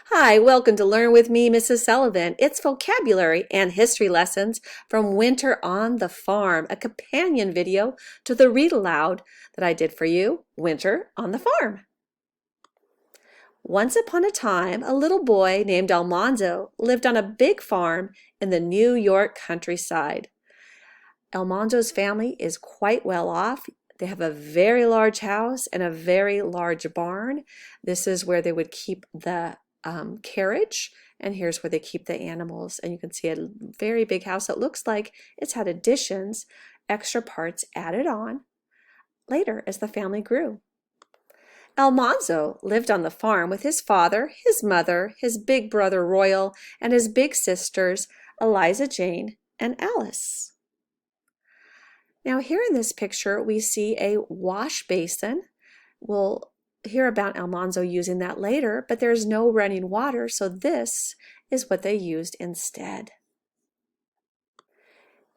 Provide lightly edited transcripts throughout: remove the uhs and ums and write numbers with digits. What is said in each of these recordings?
Hi, welcome to Learn with me, Mrs. Sullivan. It's vocabulary and history lessons from Winter on the Farm, a companion video to the read aloud that I did for you, Winter on the Farm. Once upon a time, a little boy named Almanzo lived on a big farm in the New York countryside. Almanzo's family is quite well off. They have a very large house and a very large barn. This is where they would keep the carriage, and here's where they keep the animals. And you can see a very big house that looks like it's had additions, extra parts added on later as the family grew. Almanzo lived on the farm with his father, his mother, his big brother Royal, and his big sisters Eliza Jane and Alice. Now here in this picture we see a wash basin. We'll hear about Almanzo using that later, but there's no running water, so this is what they used instead.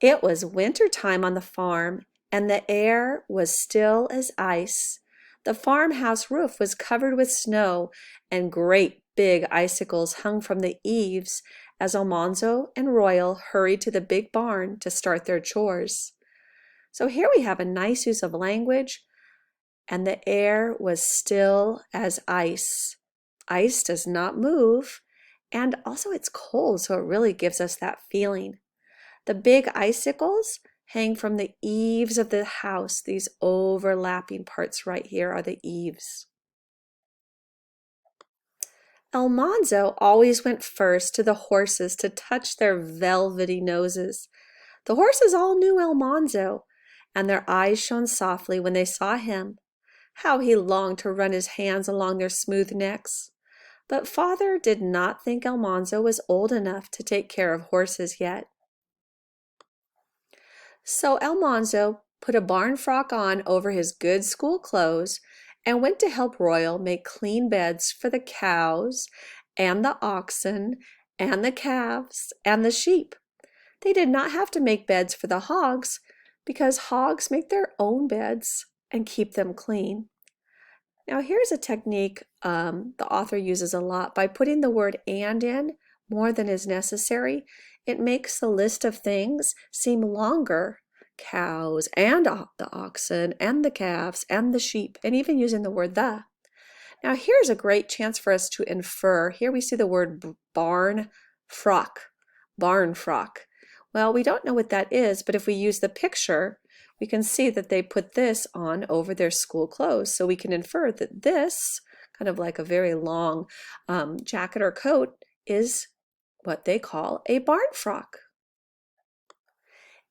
It was winter time on the farm, and the air was still as ice. The farmhouse roof was covered with snow, and great big icicles hung from the eaves as Almanzo and Royal hurried to the big barn to start their chores. So here we have a nice use of language. And the air was still as ice. Ice does not move, and also it's cold, so it really gives us that feeling. The big icicles hang from the eaves of the house. These overlapping parts right here are the eaves. Almanzo always went first to the horses to touch their velvety noses. The horses all knew Almanzo, and their eyes shone softly when they saw him. How he longed to run his hands along their smooth necks. But father did not think Almanzo was old enough to take care of horses yet. So Almanzo put a barn frock on over his good school clothes and went to help Royal make clean beds for the cows and the oxen and the calves and the sheep. They did not have to make beds for the hogs because hogs make their own beds and keep them clean. Now here's a technique the author uses a lot. By putting the word "and" in more than is necessary, it makes the list of things seem longer. Cows and the oxen and the calves and the sheep, and even using the word "the." Now here's a great chance for us to infer. Here we see the word barn frock. Barn frock. Well, we don't know what that is, but if we use the picture, we can see that they put this on over their school clothes. So we can infer that this, kind of like a very long jacket or coat, is what they call a barn frock.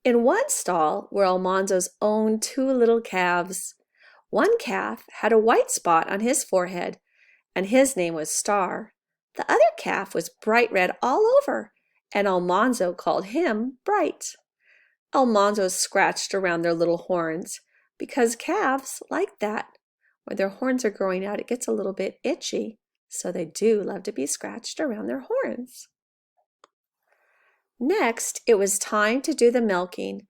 In one stall were Almanzo's own two little calves. One calf had a white spot on his forehead, and his name was Star. The other calf was bright red all over, and Almanzo called him Bright. Almanzo scratched around their little horns because calves like that. When their horns are growing out, it gets a little bit itchy, so they do love to be scratched around their horns. Next, it was time to do the milking.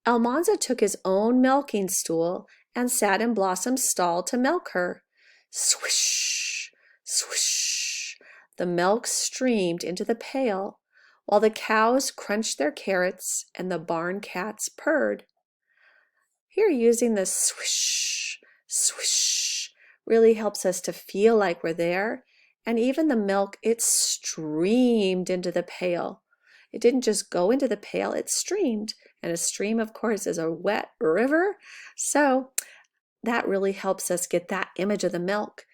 Almanzo took his own milking stool and sat in Blossom's stall to milk her. Swish, swish, the milk streamed into the pail, while the cows crunched their carrots and the barn cats purred. Here, using the swish, swish really helps us to feel like we're there, and even the milk, it streamed into the pail. It didn't just go into the pail, it streamed, and a stream, of course, is a wet river, so that really helps us get that image of the milk.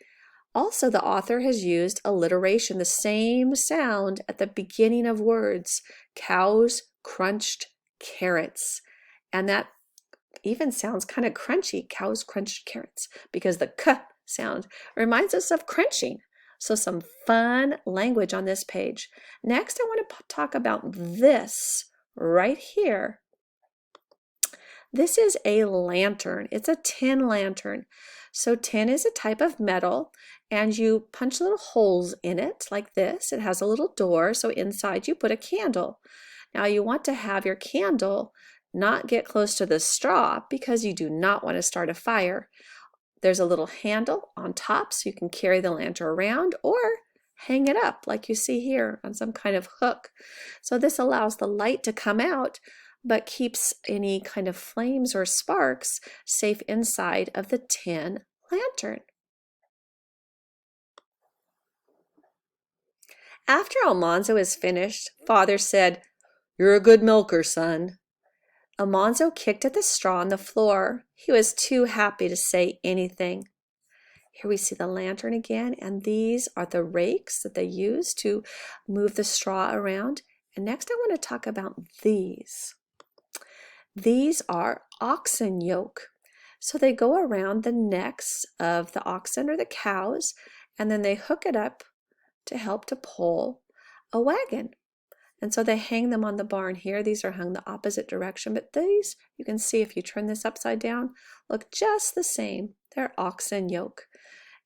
Also, the author has used alliteration, the same sound at the beginning of words. Cows crunched carrots. And that even sounds kind of crunchy. Cows crunched carrots, because the k sound reminds us of crunching. So some fun language on this page. Next, I want to talk about this right here. This is a lantern. It's a tin lantern. So tin is a type of metal, and you punch little holes in it like this. It has a little door, so inside you put a candle. Now you want to have your candle not get close to the straw because you do not want to start a fire. There's a little handle on top so you can carry the lantern around or hang it up like you see here on some kind of hook. So this allows the light to come out, but keeps any kind of flames or sparks safe inside of the tin lantern. After Almanzo is finished, Father said, "You're a good milker, son." Almanzo kicked at the straw on the floor. He was too happy to say anything. Here we see the lantern again, and these are the rakes that they use to move the straw around. And next I want to talk about these. These are oxen yoke. So they go around the necks of the oxen or the cows, and then they hook it up to help to pull a wagon. And so they hang them on the barn here. These are hung the opposite direction, but these, you can see if you turn this upside down, look just the same. They're oxen yoke.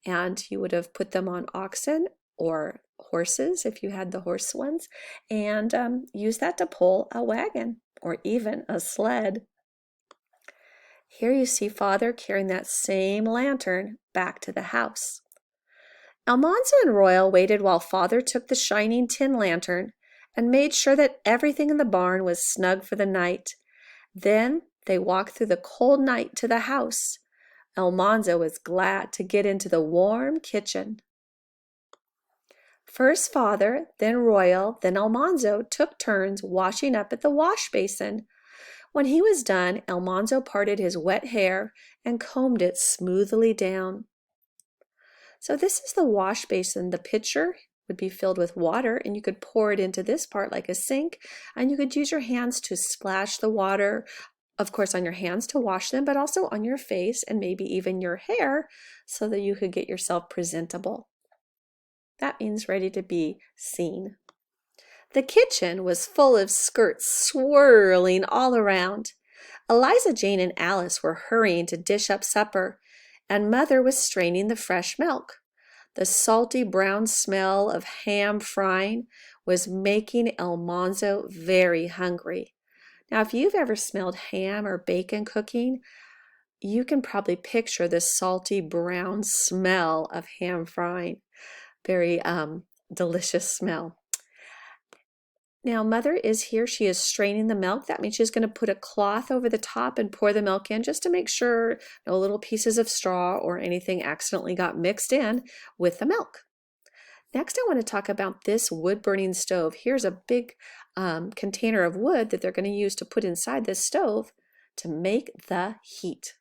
And you would have put them on oxen or horses if you had the horse ones, and use that to pull a wagon or even a sled. Here you see Father carrying that same lantern back to the house. Almanzo and Royal waited while Father took the shining tin lantern and made sure that everything in the barn was snug for the night. Then they walked through the cold night to the house. Almanzo was glad to get into the warm kitchen. First Father, then Royal, then Almanzo took turns washing up at the wash basin. When he was done, Almanzo parted his wet hair and combed it smoothly down. So this is the wash basin. The pitcher would be filled with water, and you could pour it into this part like a sink, and you could use your hands to splash the water, of course on your hands to wash them, but also on your face and maybe even your hair so that you could get yourself presentable. That means ready to be seen. The kitchen was full of skirts swirling all around. Eliza Jane and Alice were hurrying to dish up supper, and Mother was straining the fresh milk. The salty brown smell of ham frying was making Almanzo very hungry. Now, if you've ever smelled ham or bacon cooking, you can probably picture the salty brown smell of ham frying. Very delicious smell. Now, Mother is here. She is straining the milk. That means she's going to put a cloth over the top and pour the milk in just to make sure no little pieces of straw or anything accidentally got mixed in with the milk. Next, I want to talk about this wood-burning stove. Here's a big container of wood that they're going to use to put inside this stove to make the heat.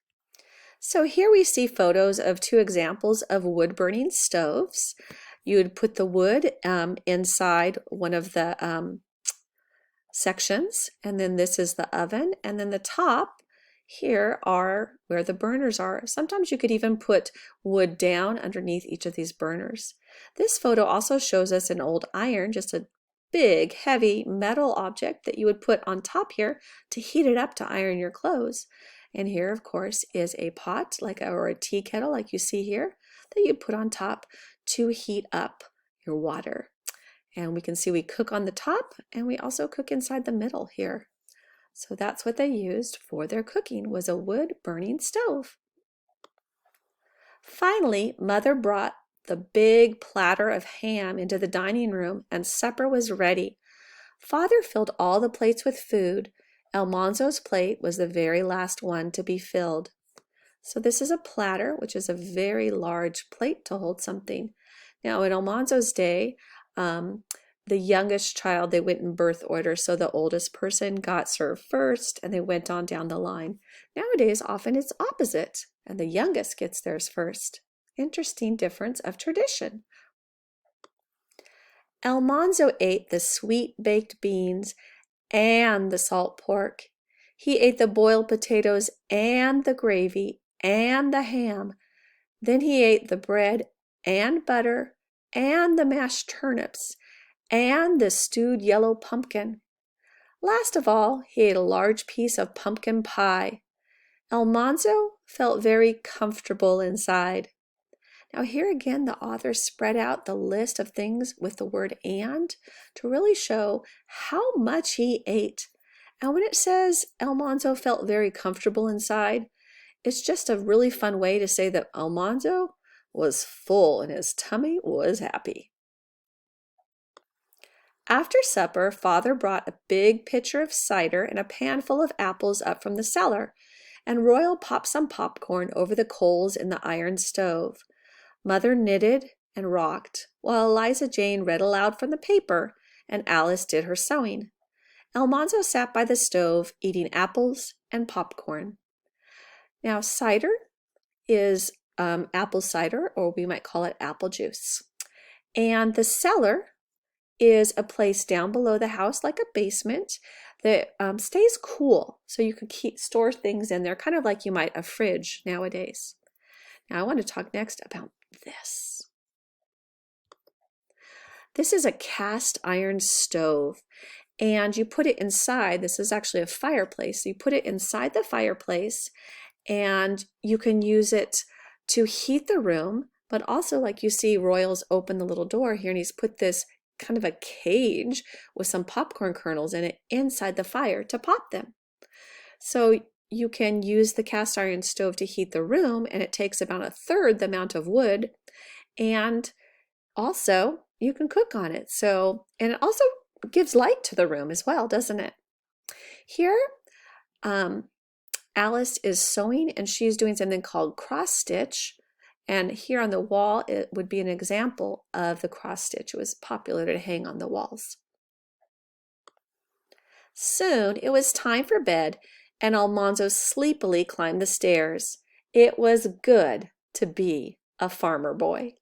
So here we see photos of two examples of wood-burning stoves. You would put the wood inside one of the sections, and then this is the oven, and then the top here are where the burners are. Sometimes you could even put wood down underneath each of these burners. This photo also shows us an old iron, just a big heavy metal object that you would put on top here to heat it up to iron your clothes. And here, of course, is a pot or a tea kettle like you see here that you put on top to heat up your water. And we can see we cook on the top, and we also cook inside the middle here. So that's what they used for their cooking, was a wood-burning stove. Finally, Mother brought the big platter of ham into the dining room, and supper was ready. Father filled all the plates with food. Almanzo's plate was the very last one to be filled. So this is a platter, which is a very large plate to hold something. Now, in Almanzo's day, the youngest child, they went in birth order, so the oldest person got served first, and they went on down the line. Nowadays, often it's opposite, and the youngest gets theirs first. Interesting difference of tradition. Almanzo ate the sweet baked beans and the salt pork. He ate the boiled potatoes and the gravy and the ham. Then he ate the bread and butter and the mashed turnips and the stewed yellow pumpkin. Last of all, he ate a large piece of pumpkin pie. Almanzo felt very comfortable inside. Now here again, the author spread out the list of things with the word "and" to really show how much he ate. And when it says Almanzo felt very comfortable inside, it's just a really fun way to say that Almanzo was full and his tummy was happy. After supper, Father brought a big pitcher of cider and a pan full of apples up from the cellar, and Royal popped some popcorn over the coals in the iron stove. Mother knitted and rocked, while Eliza Jane read aloud from the paper, and Alice did her sewing. Almanzo sat by the stove, eating apples and popcorn. Now, cider is apple cider, or we might call it apple juice. And the cellar is a place down below the house, like a basement, that stays cool, so you can store things in there, kind of like you might a fridge nowadays. Now I want to talk next about this. This is a cast iron stove, and you put it inside. This is actually a fireplace. So you put it inside the fireplace, and you can use it to heat the room, but also, like you see, Royals open the little door here, and he's put this kind of a cage with some popcorn kernels in it inside the fire to pop them. So you can use the cast iron stove to heat the room, and it takes about 1/3 the amount of wood, and also you can cook on it. So, and it also gives light to the room as well, doesn't it? Here, Alice is sewing, and she's doing something called cross stitch. And here on the wall, it would be an example of the cross stitch. It was popular to hang on the walls. Soon it was time for bed, and Almanzo sleepily climbed the stairs. It was good to be a farmer boy.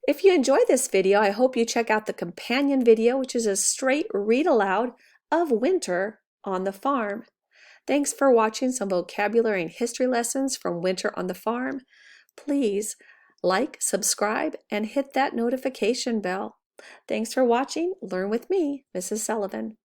If you enjoyed this video, I hope you check out the companion video, which is a straight read aloud of Winter on the Farm. Thanks for watching some vocabulary and history lessons from Winter on the Farm. Please like, subscribe, and hit that notification bell. Thanks for watching. Learn with me, Mrs. Sullivan.